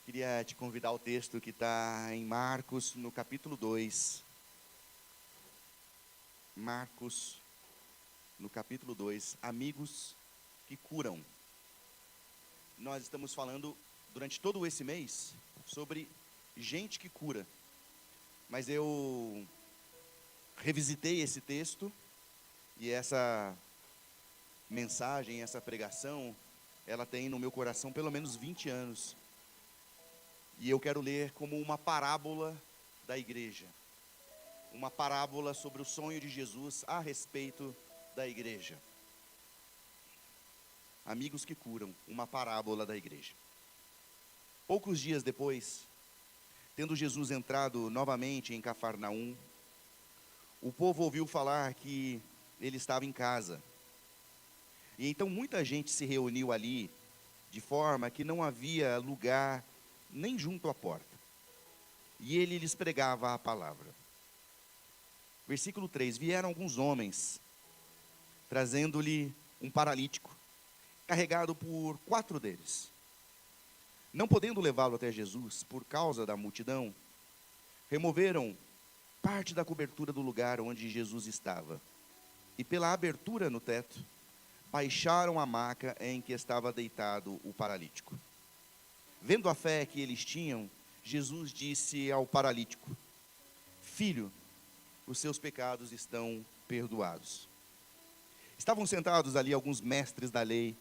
Queria te convidar ao texto que está em Marcos, no capítulo 2. Marcos, no capítulo 2, amigos que curam. Nós estamos falando durante todo esse mês sobre gente que cura. Mas eu revisitei esse texto e essa mensagem, essa pregação, ela tem no meu coração pelo menos 20 anos. E eu quero ler como uma parábola da igreja. Uma parábola sobre o sonho de Jesus a respeito da igreja. Amigos que curam, uma parábola da igreja. Poucos dias depois, tendo Jesus entrado novamente em Cafarnaum, o povo ouviu falar que ele estava em casa. E então muita gente se reuniu ali, de forma que não havia lugar nem junto à porta. E ele lhes pregava a palavra. Versículo 3: vieram alguns homens, trazendo-lhe um paralítico, carregado por 4 deles. Não podendo levá-lo até Jesus, por causa da multidão, removeram parte da cobertura do lugar onde Jesus estava. E pela abertura no teto, baixaram a maca em que estava deitado o paralítico. Vendo a fé que eles tinham, Jesus disse ao paralítico: filho, os seus pecados estão perdoados. Estavam sentados ali alguns mestres da lei,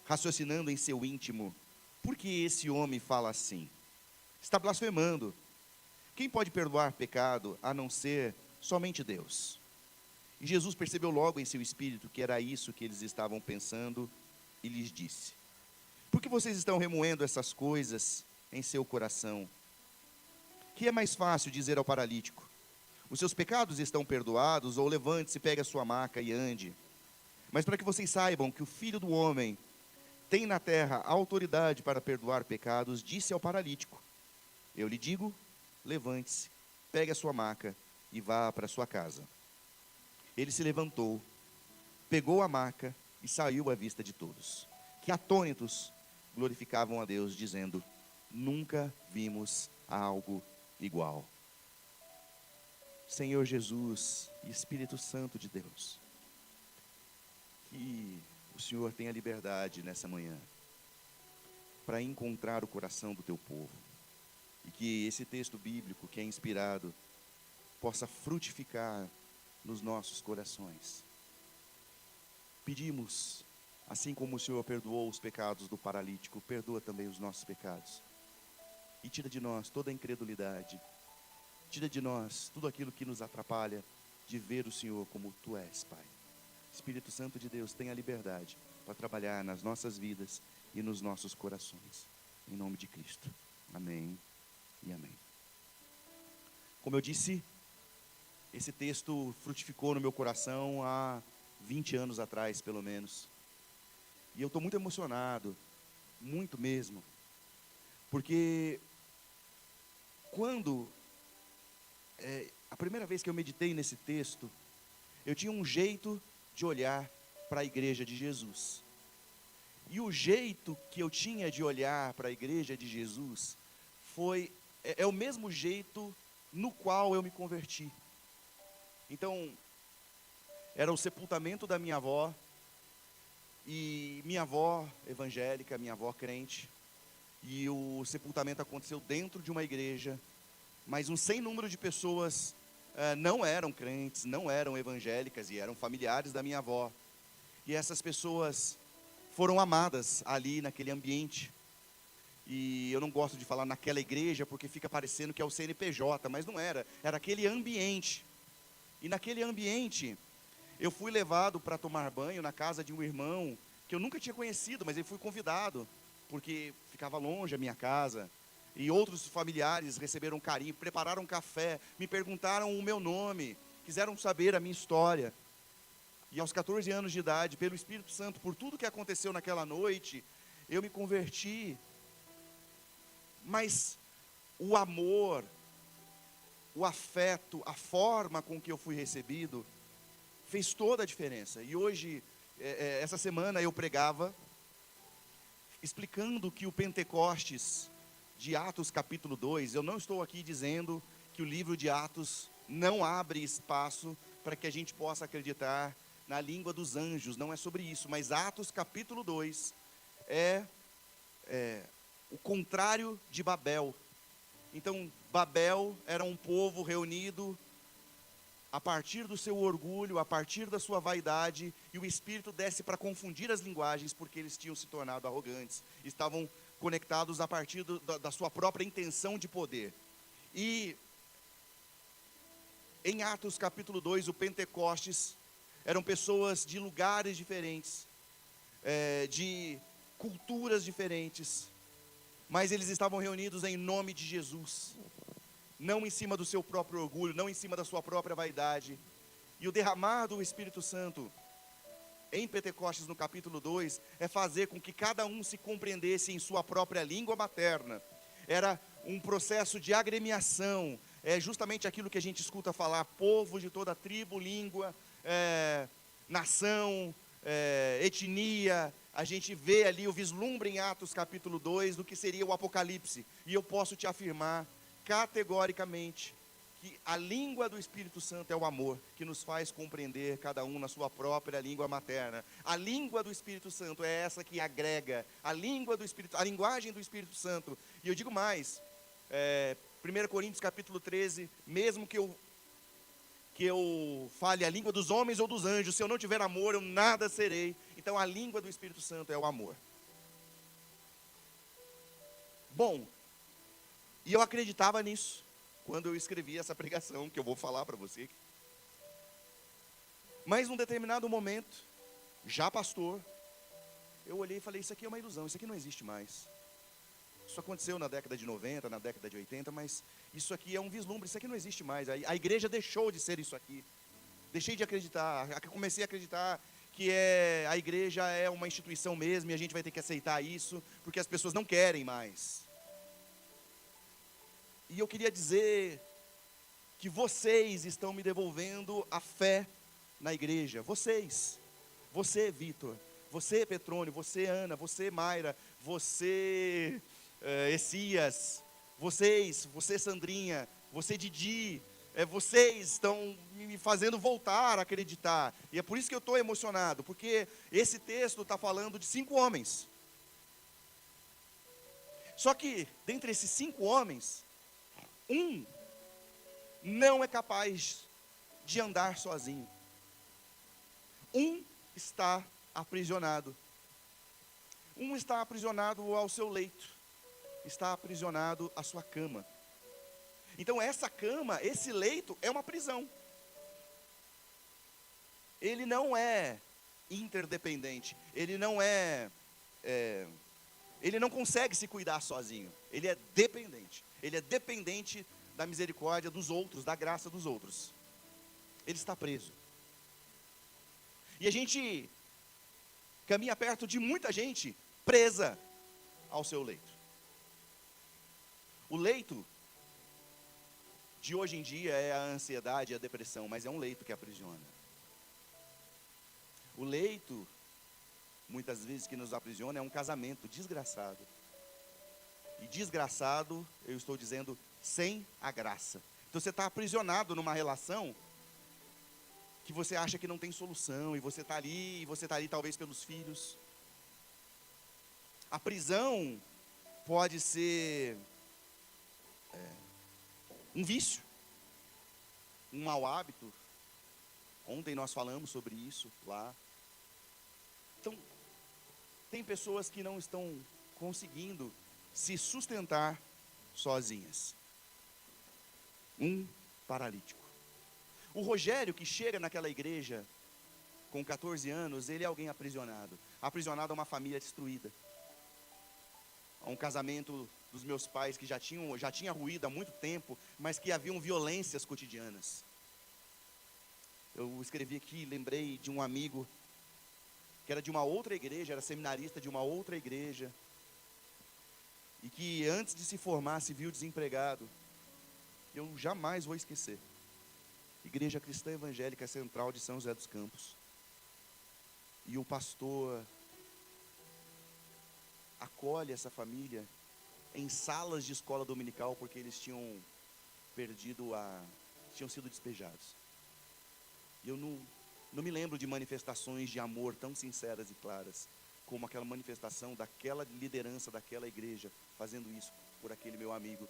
raciocinando em seu íntimo: por que esse homem fala assim? Está blasfemando. Quem pode perdoar pecado a não ser somente Deus? E Jesus percebeu logo em seu espírito que era isso que eles estavam pensando e lhes disse: por que vocês estão remoendo essas coisas em seu coração? Que é mais fácil dizer ao paralítico: os seus pecados estão perdoados, ou levante-se, pegue a sua maca e ande. Mas para que vocês saibam que o Filho do Homem tem na terra autoridade para perdoar pecados, disse ao paralítico: eu lhe digo, levante-se, pegue a sua maca e vá para sua casa. Ele se levantou, pegou a maca e saiu à vista de todos, que atônitos glorificavam a Deus, dizendo: nunca vimos algo igual. Senhor Jesus e Espírito Santo de Deus, que o Senhor tenha liberdade nessa manhã para encontrar o coração do teu povo, e que esse texto bíblico que é inspirado possa frutificar nos nossos corações. Pedimos, assim como o Senhor perdoou os pecados do paralítico, perdoa também os nossos pecados. E tira de nós toda a incredulidade. Tira de nós tudo aquilo que nos atrapalha de ver o Senhor como Tu és, Pai. Espírito Santo de Deus, tenha liberdade para trabalhar nas nossas vidas e nos nossos corações. Em nome de Cristo. Amém e amém. Como eu disse, esse texto frutificou no meu coração há 20 anos atrás, pelo menos. E eu estou muito emocionado, muito mesmo. Porque quando, a primeira vez que eu meditei nesse texto, eu tinha um jeito de olhar para a igreja de Jesus. E o jeito que eu tinha de olhar para a igreja de Jesus é o mesmo jeito no qual eu me converti. Então, era o sepultamento da minha avó, e minha avó evangélica, minha avó crente, e o sepultamento aconteceu dentro de uma igreja, mas um sem número de pessoas não eram crentes, não eram evangélicas, e eram familiares da minha avó. E essas pessoas foram amadas ali naquele ambiente. E eu não gosto de falar naquela igreja, porque fica parecendo que é o CNPJ, mas não era, era aquele ambiente. E naquele ambiente, eu fui levado para tomar banho na casa de um irmão, que eu nunca tinha conhecido, mas ele fui convidado, porque ficava longe a minha casa. E outros familiares receberam carinho, prepararam café, me perguntaram o meu nome, quiseram saber a minha história. E aos 14 anos de idade, pelo Espírito Santo, por tudo que aconteceu naquela noite, eu me converti. Mas o amor, o afeto, a forma com que eu fui recebido, fez toda a diferença. E hoje, essa semana eu pregava, explicando que o Pentecostes de Atos capítulo 2, eu não estou aqui dizendo que o livro de Atos não abre espaço para que a gente possa acreditar na língua dos anjos, não é sobre isso, mas Atos capítulo 2 é o contrário de Babel. Então, Babel era um povo reunido a partir do seu orgulho, a partir da sua vaidade, e o Espírito desce para confundir as linguagens, porque eles tinham se tornado arrogantes, estavam conectados a partir da sua própria intenção de poder. E em Atos capítulo 2, o Pentecostes, eram pessoas de lugares diferentes, de culturas diferentes, mas eles estavam reunidos em nome de Jesus, não em cima do seu próprio orgulho, não em cima da sua própria vaidade. E o derramar do Espírito Santo em Pentecostes, no capítulo 2, é fazer com que cada um se compreendesse em sua própria língua materna. Era um processo de agremiação, é justamente aquilo que a gente escuta falar: povo de toda tribo, língua, nação, etnia. A gente vê ali o vislumbre em Atos capítulo 2 do que seria o Apocalipse. E eu posso te afirmar categoricamente que a língua do Espírito Santo é o amor, que nos faz compreender cada um na sua própria língua materna. A língua do Espírito Santo é essa que agrega, a linguagem do Espírito Santo. E eu digo mais, 1 Coríntios capítulo 13, mesmo que eu fale a língua dos homens ou dos anjos, se eu não tiver amor, eu nada serei. Então a língua do Espírito Santo é o amor. Bom, e eu acreditava nisso quando eu escrevi essa pregação, que eu vou falar para você. Mas num determinado momento, já pastor, eu olhei e falei: isso aqui é uma ilusão, isso aqui não existe mais. Isso aconteceu na década de 90, na década de 80, mas isso aqui é um vislumbre, isso aqui não existe mais. A igreja deixou de ser isso aqui. Deixei de acreditar, comecei a acreditar que a igreja é uma instituição mesmo, e a gente vai ter que aceitar isso, porque as pessoas não querem mais. E eu queria dizer que vocês estão me devolvendo a fé na igreja. Vocês, você Vitor, você Petrônio, você Ana, você Mayra, você Essias, você Sandrinha, você Didi, vocês estão me fazendo voltar a acreditar. E é por isso que eu estou emocionado, porque esse texto está falando de 5 homens. Só que, dentre esses 5 homens, um não é capaz de andar sozinho. Um está aprisionado. Um está aprisionado ao seu leito. Está aprisionado à sua cama. Então essa cama, esse leito é uma prisão. Ele não é interdependente. Ele não ele não consegue se cuidar sozinho. Ele é dependente. Ele é dependente da misericórdia dos outros, da graça dos outros. Ele está preso. E a gente caminha perto de muita gente presa ao seu leito. O leito de hoje em dia é a ansiedade e a depressão, mas é um leito que aprisiona. O leito, muitas vezes, que nos aprisiona é um casamento desgraçado. E desgraçado, eu estou dizendo, sem a graça. Então você está aprisionado numa relação que você acha que não tem solução, e você está ali talvez pelos filhos. A prisão pode ser um vício, um mau hábito. Ontem nós falamos sobre isso lá. Então, tem pessoas que não estão conseguindo se sustentar sozinhas. Um paralítico. O Rogério, que chega naquela igreja com 14 anos, ele é alguém aprisionado. Aprisionado a uma família destruída. A um casamento dos meus pais que já tinha ruído há muito tempo, mas que haviam violências cotidianas. Eu escrevi aqui, lembrei de um amigo que era de uma outra igreja, era seminarista de uma outra igreja, e que antes de se formar se viu desempregado. Eu jamais vou esquecer. Igreja Cristã Evangélica Central de São José dos Campos. E o pastor acolhe essa família em salas de escola dominical porque eles tinham tinham sido despejados. E eu não me lembro de manifestações de amor tão sinceras e claras como aquela manifestação daquela liderança daquela igreja fazendo isso por aquele meu amigo.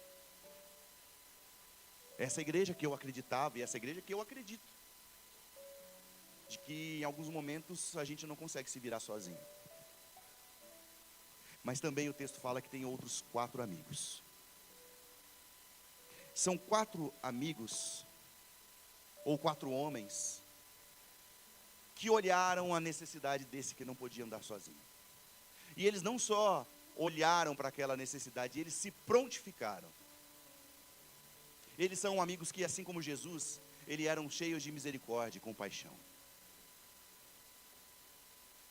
Essa igreja que eu acreditava e essa igreja que eu acredito, de que em alguns momentos a gente não consegue se virar sozinho. Mas também o texto fala que tem outros 4 amigos. São 4 amigos, ou 4 homens, que olharam a necessidade desse que não podia andar sozinho. E eles não só olharam para aquela necessidade, eles se prontificaram. Eles são amigos que, assim como Jesus, eles eram cheios de misericórdia e compaixão.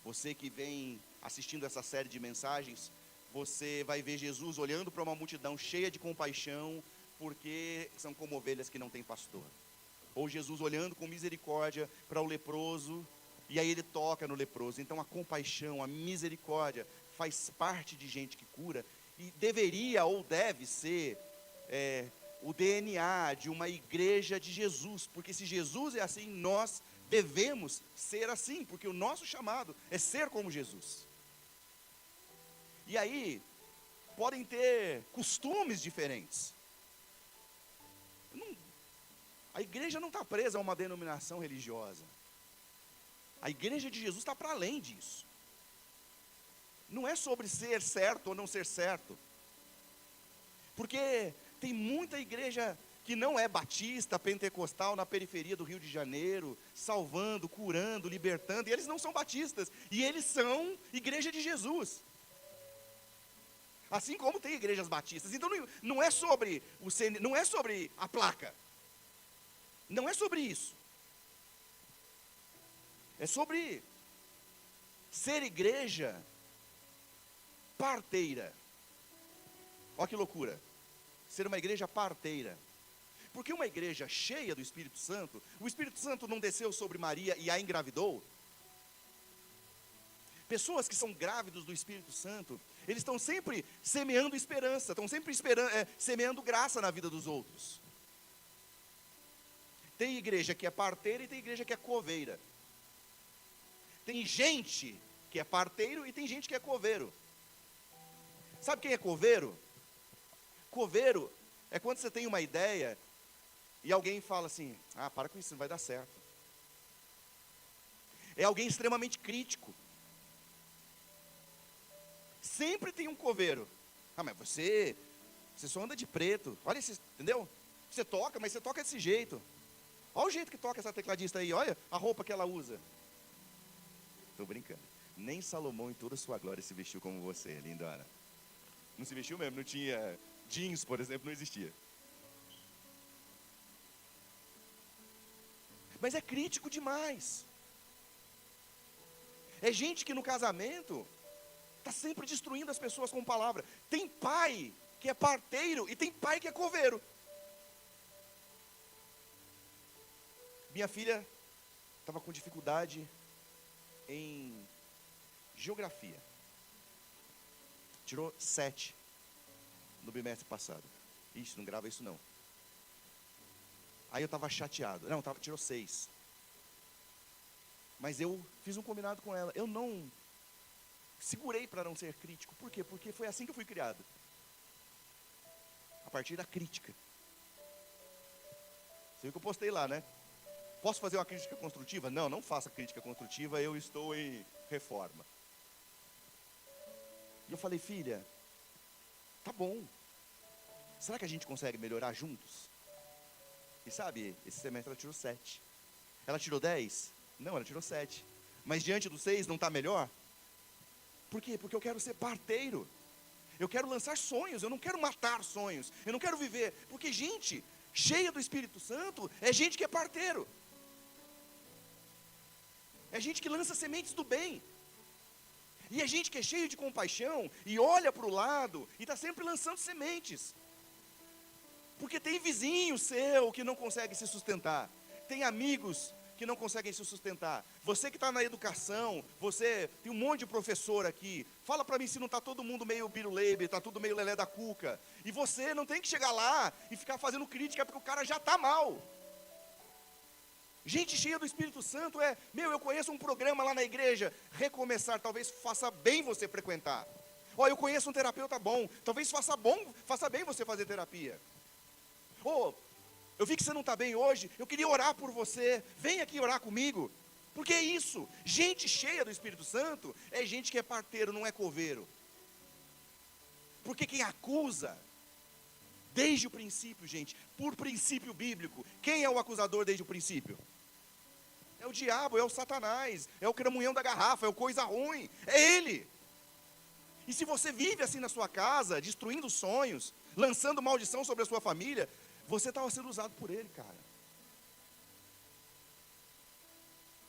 Você que vem assistindo essa série de mensagens, você vai ver Jesus olhando para uma multidão cheia de compaixão, porque são como ovelhas que não têm pastor. Ou Jesus olhando com misericórdia para o leproso, e aí ele toca no leproso. Então a compaixão, a misericórdia faz parte de gente que cura, e deveria ou deve ser o DNA de uma igreja de Jesus, porque se Jesus é assim, nós devemos ser assim, porque o nosso chamado é ser como Jesus. E aí, podem ter costumes diferentes. A igreja não está presa a uma denominação religiosa. A igreja de Jesus está para além disso. Não é sobre ser certo ou não ser certo. Porque tem muita igreja que não é batista, pentecostal, na periferia do Rio de Janeiro, salvando, curando, libertando, e eles não são batistas, e eles são igreja de Jesus. Assim como tem igrejas batistas. Então não é sobre não é sobre a placa. Não é sobre isso. É sobre ser igreja parteira. Olha que loucura. Ser uma igreja parteira. Porque uma igreja cheia do Espírito Santo, o Espírito Santo não desceu sobre Maria e a engravidou. Pessoas que são grávidos do Espírito Santo, eles estão sempre semeando esperança, estão sempre semeando graça na vida dos outros. Tem igreja que é parteira e tem igreja que é coveira. Tem gente que é parteiro e tem gente que é coveiro. Sabe quem é coveiro? Coveiro é quando você tem uma ideia e alguém fala assim: ah, para com isso, não vai dar certo. É alguém extremamente crítico. Sempre tem um coveiro. Ah, mas você só anda de preto. Olha, entendeu? Você toca, mas você toca desse jeito. Olha o jeito que toca essa tecladista aí. Olha a roupa que ela usa. Estou brincando. Nem Salomão em toda a sua glória se vestiu como você, lindona. Não se vestiu mesmo, não tinha jeans, por exemplo, não existia. Mas é crítico demais. É gente que no casamento está sempre destruindo as pessoas com palavra. Tem pai que é parteiro e tem pai que é coveiro. Minha filha estava com dificuldade em geografia. Tirou 7 no bimestre passado. Ixi, não grava isso não. Aí eu estava chateado. Não, tirou 6. Mas eu fiz um combinado com ela. Eu não segurei para não ser crítico. Por quê? Porque foi assim que eu fui criado. A partir da crítica. Você viu que eu postei lá, né? Posso fazer uma crítica construtiva? Não, não faça crítica construtiva, eu estou em reforma. E eu falei: filha, tá bom. Será que a gente consegue melhorar juntos? E sabe, esse semestre ela tirou 7. Ela tirou 10? Não, ela tirou 7. Mas diante do 6 não está melhor? Por quê? Porque eu quero ser parteiro. Eu quero lançar sonhos, eu não quero matar sonhos. Eu não quero viver, porque gente cheia do Espírito Santo é gente que é parteiro. É gente que lança sementes do bem. E é gente que é cheio de compaixão e olha para o lado e está sempre lançando sementes. Porque tem vizinho seu que não consegue se sustentar. Tem amigos que não conseguem se sustentar. Você que está na educação, você tem um monte de professor aqui. Fala para mim se não está todo mundo meio biruleibe, está tudo meio lelé da cuca. E você não tem que chegar lá e ficar fazendo crítica porque o cara já está mal. Gente cheia do Espírito Santo eu conheço um programa lá na igreja, Recomeçar, talvez faça bem você frequentar. Eu conheço um terapeuta bom, talvez faça bem você fazer terapia. Eu vi que você não está bem hoje, eu queria orar por você, vem aqui orar comigo. Porque é isso, gente cheia do Espírito Santo é gente que é parteiro, não é coveiro. Porque quem acusa, desde o princípio, gente, por princípio bíblico, quem é o acusador desde o princípio? É o diabo, é o Satanás, é o cramunhão da garrafa, é o coisa ruim, é ele. E se você vive assim na sua casa, destruindo sonhos, lançando maldição sobre a sua família, você estava sendo usado por ele, cara.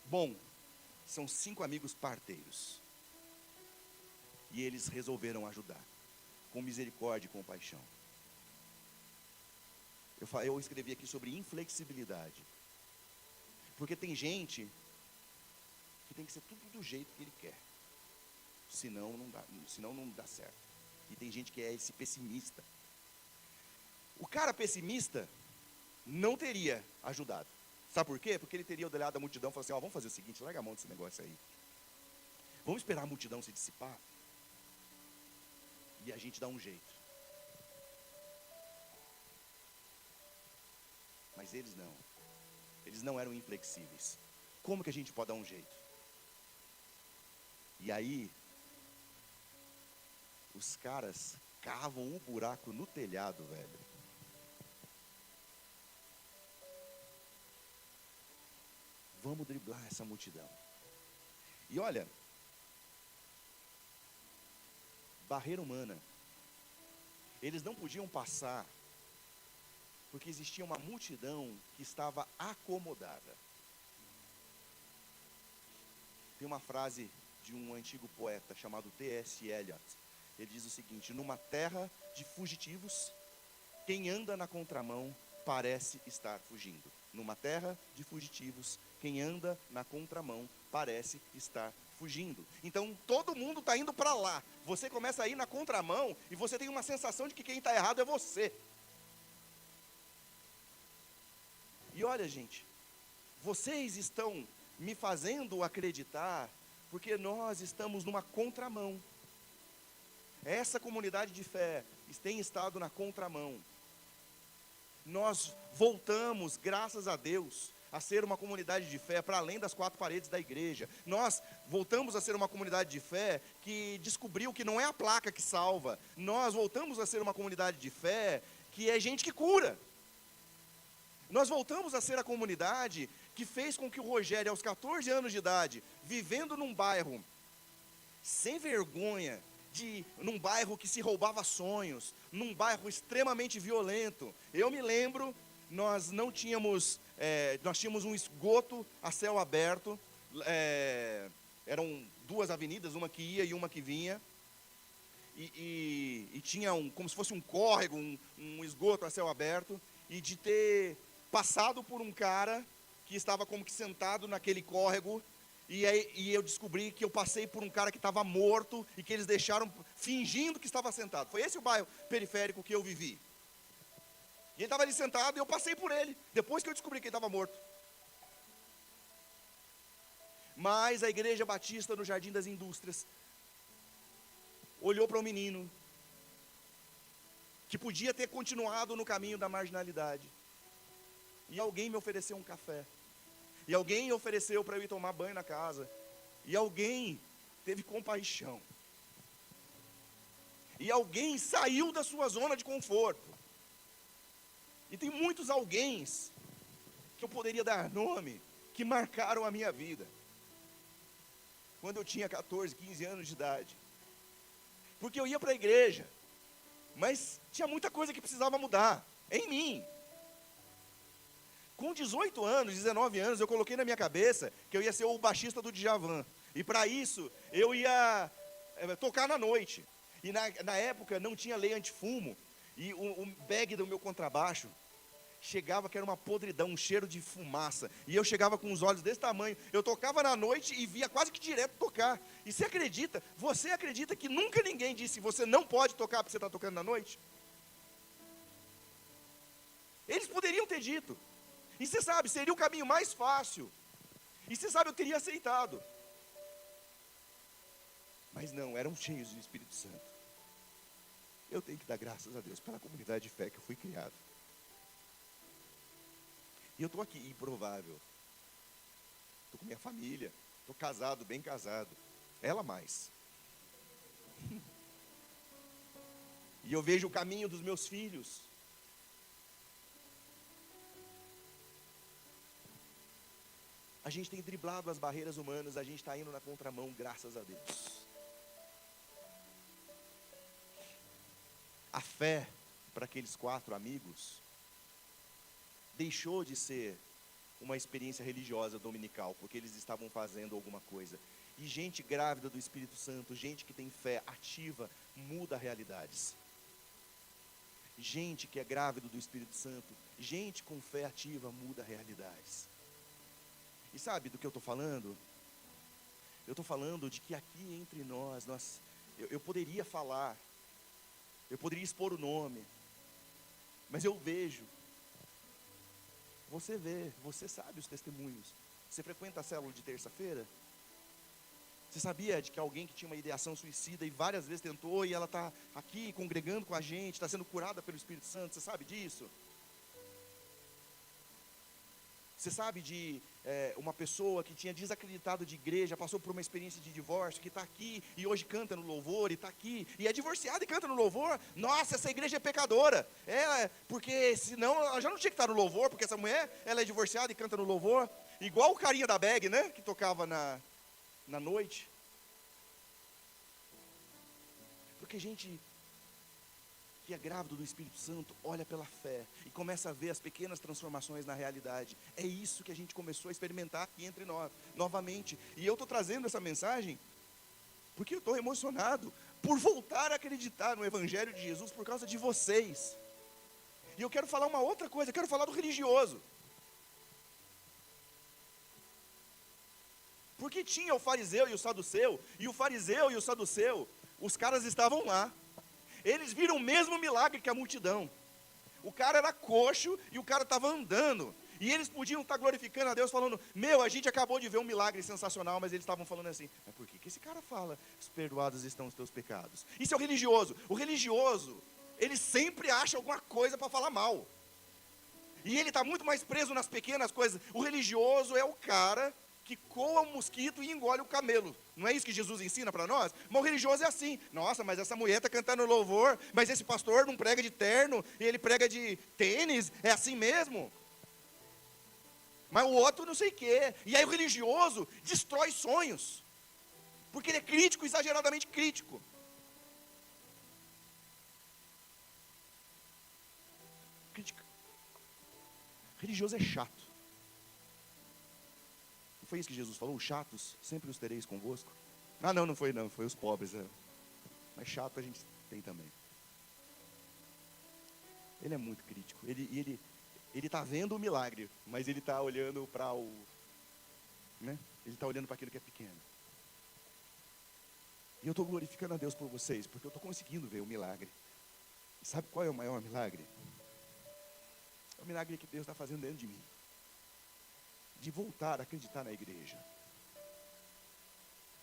Bom, são 5 amigos parteiros. E eles resolveram ajudar, com misericórdia e compaixão. Eu escrevi aqui sobre inflexibilidade. Porque tem gente que tem que ser tudo do jeito que ele quer. Senão não dá certo. E tem gente que é esse pessimista. O cara pessimista não teria ajudado. Sabe por quê? Porque ele teria olhado a multidão e falado assim, vamos fazer o seguinte, larga a mão desse negócio aí. Vamos esperar a multidão se dissipar. E a gente dá um jeito. Mas eles não. Eles não eram inflexíveis. Como que a gente pode dar um jeito? E aí, os caras cavam um buraco no telhado, velho. Vamos driblar essa multidão. E olha, barreira humana. Eles não podiam passar, porque existia uma multidão que estava acomodada. Tem uma frase de um antigo poeta chamado T.S. Eliot. Ele diz o seguinte: numa terra de fugitivos, quem anda na contramão parece estar fugindo. Numa terra de fugitivos, quem anda na contramão parece estar fugindo. Então todo mundo está indo para lá. Você começa a ir na contramão e você tem uma sensação de que quem está errado é você. E olha, gente, vocês estão me fazendo acreditar porque nós estamos numa contramão. Essa comunidade de fé tem estado na contramão. Nós voltamos, graças a Deus, a ser uma comunidade de fé para além das 4 paredes da igreja. Nós voltamos a ser uma comunidade de fé que descobriu que não é a placa que salva. Nós voltamos a ser uma comunidade de fé que é gente que cura. Nós voltamos a ser a comunidade que fez com que o Rogério, aos 14 anos de idade, vivendo num bairro sem vergonha, num bairro que se roubava sonhos, num bairro extremamente violento. Eu me lembro, nós tínhamos um esgoto a céu aberto, eram 2 avenidas, uma que ia e uma que vinha, e tinha como se fosse um córrego, um esgoto a céu aberto, e de ter passado por um cara que estava como que sentado naquele córrego, e eu descobri que eu passei por um cara que estava morto e que eles deixaram fingindo que estava sentado. Foi esse o bairro periférico que eu vivi. E ele estava ali sentado e eu passei por ele, depois que eu descobri que ele estava morto. Mas a Igreja Batista no Jardim das Indústrias olhou para o menino que podia ter continuado no caminho da marginalidade. E alguém me ofereceu um café. E alguém ofereceu para eu ir tomar banho na casa. E alguém teve compaixão. E alguém saiu da sua zona de conforto. E tem muitos alguéms que eu poderia dar nome, que marcaram a minha vida. Quando eu tinha 14, 15 anos de idade. Porque eu ia para a igreja, mas tinha muita coisa que precisava mudar em mim. Com 18 anos, 19 anos, eu coloquei na minha cabeça que eu ia ser o baixista do Djavan. E para isso, eu ia tocar na noite. E na época não tinha lei antifumo. E o bag do meu contrabaixo chegava que era uma podridão, um cheiro de fumaça, e eu chegava com os olhos desse tamanho, eu tocava na noite e via quase que direto tocar. E você acredita que nunca ninguém disse, você não pode tocar porque você está tocando na noite? Eles poderiam ter dito, e você sabe, seria o caminho mais fácil, e você sabe, eu teria aceitado. Mas não, eram cheios do Espírito Santo. Eu tenho que dar graças a Deus pela comunidade de fé que eu fui criado. E eu estou aqui, improvável. Estou com minha família, estou casado, bem casado. Ela mais. E eu vejo o caminho dos meus filhos. A gente tem driblado as barreiras humanas, a gente está indo na contramão, graças a Deus. A fé para aqueles 4 amigos deixou de ser uma experiência religiosa dominical, porque eles estavam fazendo alguma coisa. E gente grávida do Espírito Santo, gente que tem fé ativa, muda realidades. Gente que é grávida do Espírito Santo, gente com fé ativa, muda realidades. E sabe do que eu estou falando? Eu estou falando de que aqui entre nós, eu poderia falar, eu poderia expor o nome, mas eu vejo, você vê, você sabe os testemunhos. Você frequenta a célula de terça-feira? Você sabia de que alguém que tinha uma ideação suicida e várias vezes tentou, e ela está aqui congregando com a gente, está sendo curada pelo Espírito Santo, você sabe disso? Você sabe de uma pessoa que tinha desacreditado de igreja, passou por uma experiência de divórcio, que está aqui e hoje canta no louvor, e está aqui, e é divorciada e canta no louvor. Nossa, essa igreja é pecadora. Porque senão ela já não tinha que estar no louvor, porque essa mulher, ela é divorciada e canta no louvor. Igual o carinha da bag, né, que tocava na noite. Porque gente que é grávido do Espírito Santo, olha pela fé e começa a ver as pequenas transformações na realidade. É isso que a gente começou a experimentar aqui entre nós, novamente. E eu estou trazendo essa mensagem porque eu estou emocionado por voltar a acreditar no Evangelho de Jesus por causa de vocês. E eu quero falar uma outra coisa, eu quero falar do religioso. Porque tinha o fariseu e o saduceu, e o fariseu e o saduceu, os caras estavam lá. Eles viram o mesmo milagre que a multidão. O cara era coxo e o cara estava andando. E eles podiam estar glorificando a Deus, falando, a gente acabou de ver um milagre sensacional, mas eles estavam falando assim, mas por que esse cara fala, perdoados estão os teus pecados? Isso é o religioso. O religioso, ele sempre acha alguma coisa para falar mal. E ele está muito mais preso nas pequenas coisas. O religioso é o cara que coa um mosquito e engole o camelo. Não é isso que Jesus ensina para nós? Mas o religioso é assim. Nossa, mas essa mulher está cantando louvor, mas esse pastor não prega de terno, e ele prega de tênis, é assim mesmo? Mas o outro não sei o quê. E aí o religioso destrói sonhos, porque ele é crítico, exageradamente crítico. Crítica. Religioso é chato. Foi isso que Jesus falou? Os chatos, sempre os tereis convosco. Não foi não, foi os pobres. Mas chato a gente tem também. Ele é muito crítico. Ele está vendo o milagre, mas ele está olhando para ele está olhando para aquilo que é pequeno. E eu estou glorificando a Deus por vocês, porque eu estou conseguindo ver o milagre. E sabe qual é o maior milagre? É o milagre que Deus está fazendo dentro de mim. De voltar a acreditar na igreja.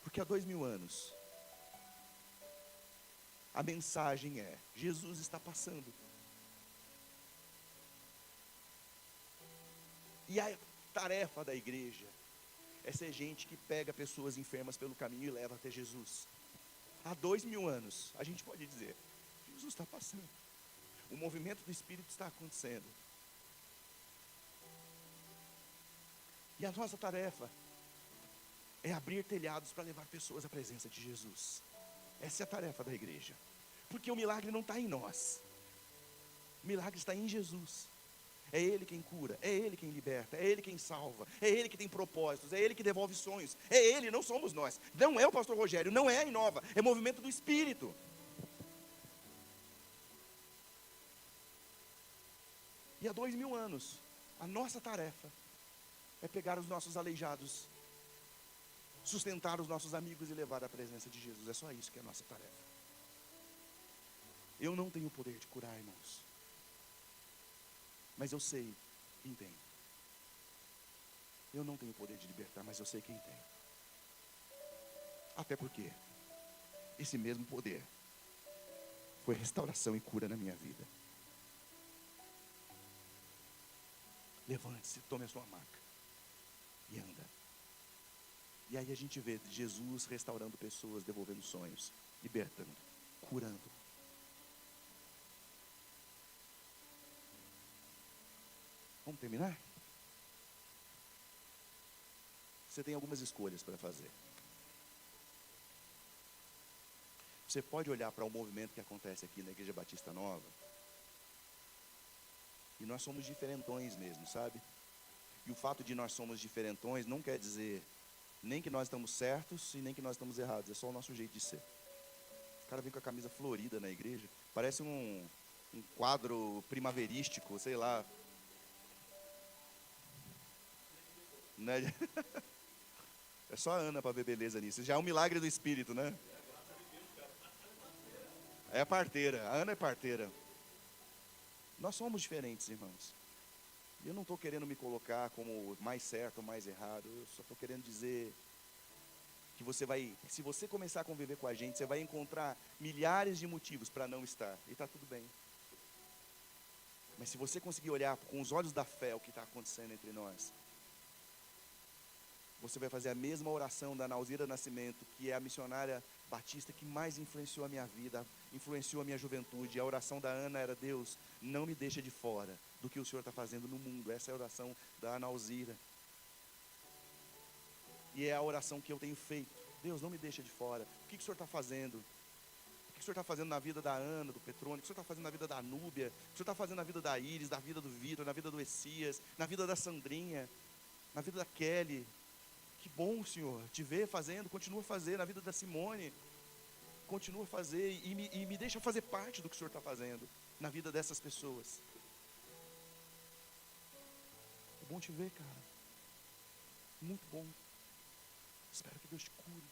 Porque há 2000 anos, a mensagem é, Jesus está passando. E a tarefa da igreja é ser gente que pega pessoas enfermas pelo caminho e leva até Jesus. Há 2000 anos, a gente pode dizer, Jesus está passando. O movimento do Espírito está acontecendo. E a nossa tarefa é abrir telhados para levar pessoas à presença de Jesus. Essa é a tarefa da igreja. Porque o milagre não está em nós. O milagre está em Jesus. É Ele quem cura, é Ele quem liberta, é Ele quem salva, é Ele que tem propósitos, é Ele que devolve sonhos. É Ele, não somos nós. Não é o pastor Rogério, não é a Inova, é movimento do Espírito. E há 2000 anos, a nossa tarefa é pegar os nossos aleijados, sustentar os nossos amigos e levar à presença de Jesus. É só isso que é a nossa tarefa. Eu não tenho o poder de curar, irmãos, mas eu sei quem tem. Eu não tenho o poder de libertar, mas eu sei quem tem. Até porque esse mesmo poder foi restauração e cura na minha vida. Levante-se, tome a sua maca e anda. E aí a gente vê Jesus restaurando pessoas, devolvendo sonhos, libertando, curando. Vamos terminar? Você tem algumas escolhas para fazer. Você pode olhar para o movimento que acontece aqui na Igreja Batista Nova. E nós somos diferentões mesmo, sabe? E o fato de nós somos diferentões não quer dizer nem que nós estamos certos e nem que nós estamos errados. É só o nosso jeito de ser. Os caras vêm com a camisa florida na igreja. Parece um quadro primaverístico, sei lá. Né? É só a Ana para ver beleza nisso. Já é um milagre do Espírito, né? É a parteira. A Ana é parteira. Nós somos diferentes, irmãos. E eu não estou querendo me colocar como mais certo ou mais errado. Eu só estou querendo dizer que se você começar a conviver com a gente, você vai encontrar milhares de motivos para não estar. E está tudo bem. Mas se você conseguir olhar com os olhos da fé o que está acontecendo entre nós, você vai fazer a mesma oração da Nauzira Nascimento, que é a missionária batista que mais influenciou a minha vida, influenciou a minha juventude. A oração da Ana era: Deus, não me deixa de fora do que o Senhor está fazendo no mundo. Essa é a oração da Nauzira. E é a oração que eu tenho feito. Deus, não me deixa de fora. O que o Senhor está fazendo? O que o Senhor está fazendo na vida da Ana, do Petrônio? O que o Senhor está fazendo na vida da Núbia? O que o Senhor está fazendo na vida da Iris, na vida do Vitor, na vida do Essias, na vida da Sandrinha, na vida da Kelly? Que bom, Senhor, te ver fazendo, continua a fazer na vida da Simone, continua a fazer e me deixa fazer parte do que o Senhor está fazendo na vida dessas pessoas. É bom te ver, cara, muito bom. Espero que Deus te cure,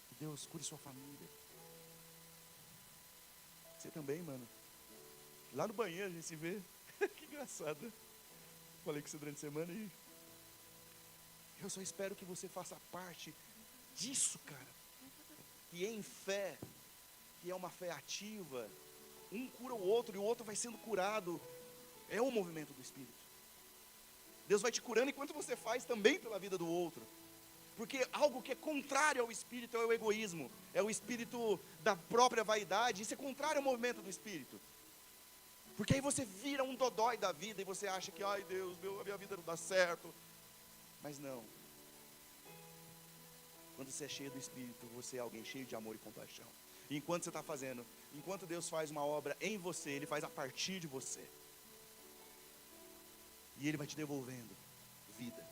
que Deus cure sua família. Você também, mano. Lá no banheiro a gente se vê. Que engraçado. Falei com você durante a semana e eu só espero que você faça parte disso, cara. Que em fé, que é uma fé ativa, um cura o outro e o outro vai sendo curado. É um movimento do Espírito. Deus vai te curando enquanto você faz também pela vida do outro. Porque algo que é contrário ao Espírito é o egoísmo, é o espírito da própria vaidade. Isso é contrário ao movimento do Espírito. Porque aí você vira um dodói da vida e você acha que, ai Deus, a minha vida não dá certo. Mas não. Quando você é cheio do Espírito, você é alguém cheio de amor e compaixão. E enquanto você está fazendo, enquanto Deus faz uma obra em você, Ele faz a partir de você. E Ele vai te devolvendo vida.